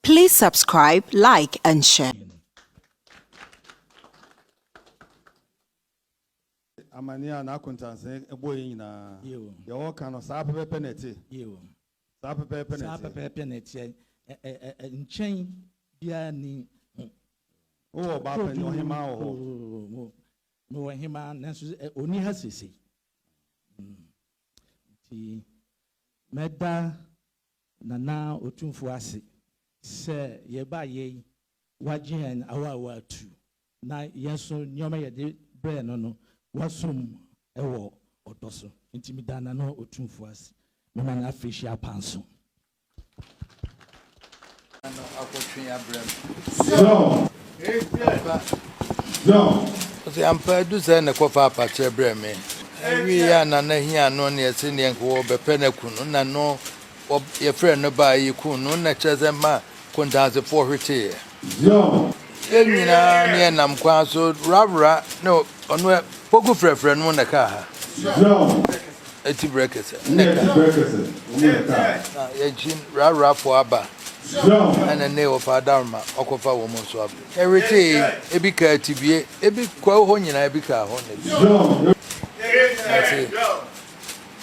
Please subscribe, like, and share. Manhyia Kuntanase eboyi na yo kan sa pepe peneti sa pepe peneti nchen bia ni o ba pe no hema o no hema nanso oni ha sisi ti meda nana otumfu ase se ye ba ye wajen awawa tu na yeso nyoma ye de bre no wasum ewo odoso intimidana no otumfu ase mama na afishia panso ano akotwe abrem John o ampa du se na kofa apache brem wi ya na hia no ne ese ne nko bepe na kunu na no ye friend no ba yi kunu na cheze ma Kuntanase for hwete John enyina ne nam kwa so rawra no ono pogu frefre no na ka ha John eti breakers ne ka ye jin rawra for aba John ana ne o fa darma okofa wo mo so aba hwete ebi ka tibie ebi kwa ho nyina ebi ka ho ne John ati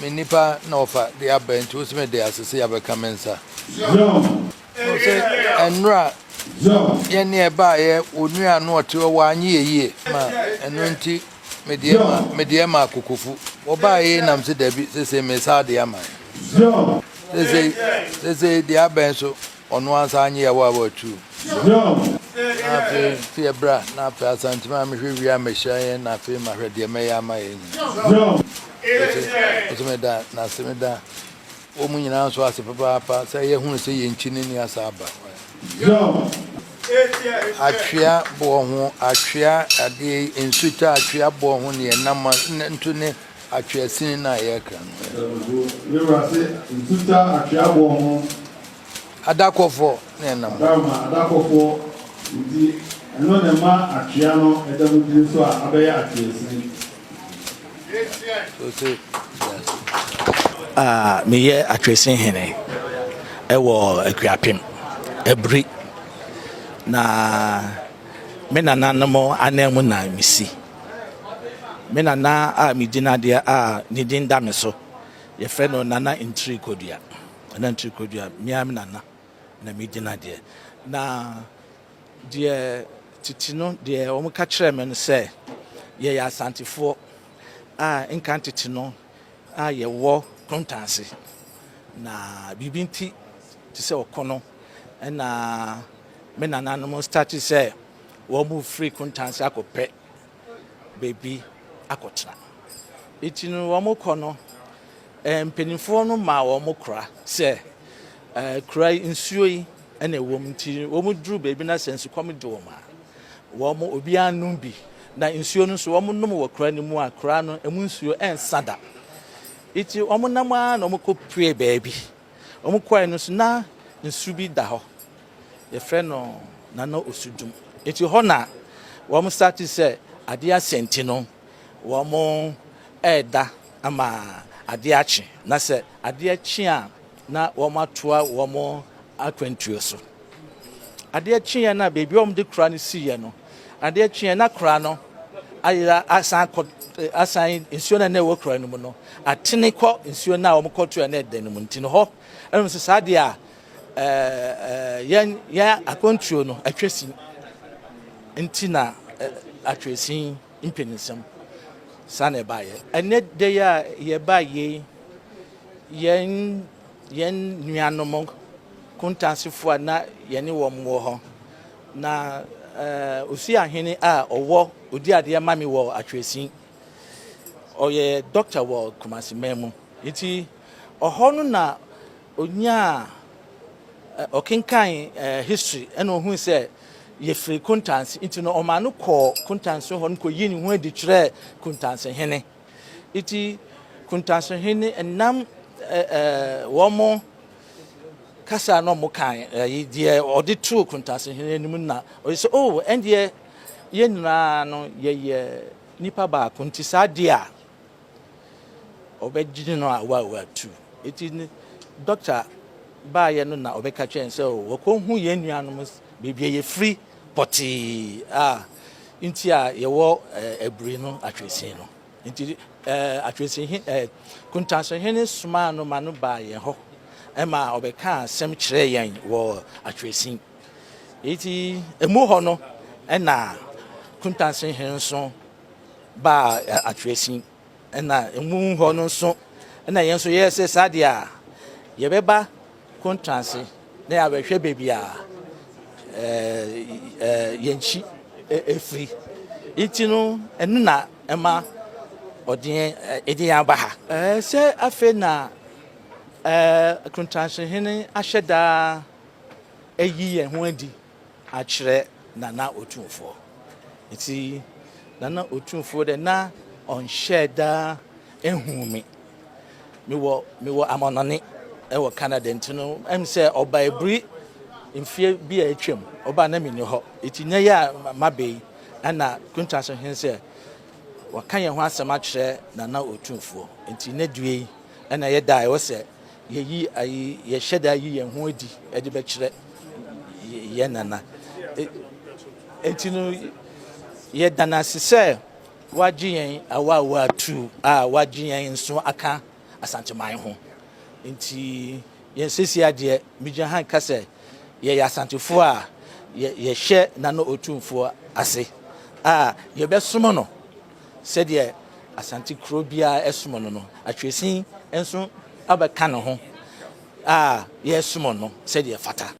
menipa na ofa de aba nti o sme de asese ya be kamensa John o se enra John ye ne ba ye onua no ote wa anye yie ma eno nti mediema akukufu oba ye nam se dabi se me sa de ama John se de aba so ono ansa anye ya wa tu John afi fiebra na afi Asanteman me hwe wi amehya ye na afi ma hwe de me ya ama ye John o me da na se me da o mu nyina so ase papa se ye hunu se ye nchini ni asa aba John atwea bo ho atwea ade ensuta atwea bo ho ne nam ntu ne Atweasin na ye kan we were say ntuta atwabo ho adakofo ne nam adakofo ndi eno ne ma atwea no edamu din so abeya Atweasin so say me ye Atweasin hene ewo Akuapim ebri na me nana no mo anemu na misi me nana a midina de a nidin da me so ye fe no nana intri kodua na intri kodua me am nana na midina de na de titino de o mo ka kire me no se ye ya asantefo a nkan titino a ye wo Kuntanase na bibinti ti se okono na me nana no start say wo mu free Kuntanase akopɛ baby akotena itinu wo mu kono mpenifo no ma wo mu kra say kra nsuo yi na wo mu nti wo mu duru baby na sense kom de wo ma wo mu obi anum bi na nsuo no so wo mu nom wo kra ni mu akra no emu nsuo ensada iti wo mu nama na wo ko pray baby wo mu kwai no so na nsu bi da ho ye friend no nana osudum eti ho na wo mo start say ade asenti no wo mo eda ama ade achi na say ade achi a na wo matoa wo mo akwantuo so ade achi ya na baby wo mo de kra no siye no ade achi ya na kra no ayira asan nsuo na wo kra no mu no atene kɔ nsuo na wo mo kɔto na eda no mu ntino ho ɛno so sade a ya akontro no Atweasin ntina Atweasin impeninsam sana baye ene de ya ye baye yen nuanom Kuntansefo na ye ne wo mo ho na osi ahene a owo odi ade ma me wo Atweasin oye doctor wo Kumasi memu iti oho no na onya okenkan history eno hu se ye free Kuntanase into no o ma no ko Kuntanase ho nko yini hu adi kire Kuntanase hene iti Kuntanase hene enam wo mo kasa no mo kan ye de odi true Kuntanase hene nim na o se oh and ye nyina no ye nipa ba Kuntisa dia obejini no awa tu iti doctor ba ye no na obeka twen se wo ko hu ye nuanom bebie ye free poti nti a ye wo ebri no Atweasin no nti Atweasin Kuntanase hene suma no ma no ba ye ho ema obeka asem kire yen wo Atweasin iti emu ho no na Kuntanase hene so ba Atweasin na emu ho no so na yen so ye se sadia ye beba Kuntanase na ya behwe bebi a yenchi efri iti no enu na ema odin edian ba ha se afe na Kuntanase hene ahyeda eyi ye ho adi a kire Nana Otumfo iti Nana Otumfo de na on sheda ehumi me wo amonone e wo Canada ntino em se oba ebri mfie bi a etwem oba na meni ho iti nya ya mabei ana Kuntanase hene se waka ye ho asem a kire Nana Otumfo enti na due ana ye dai wo se ye ayi ye sheda yi ye ho adi e de be kire ye nana enti no ye dana se wagye yen awa tu wagye yen nso aka Asanteman ho enti ye sesi ade migye han ka se ye Asantefo a ye hye Nana Otumfo ase ye besomo no se de Asante kro bia esomo no Atweasin enso abeka no ho ye somo no se de fata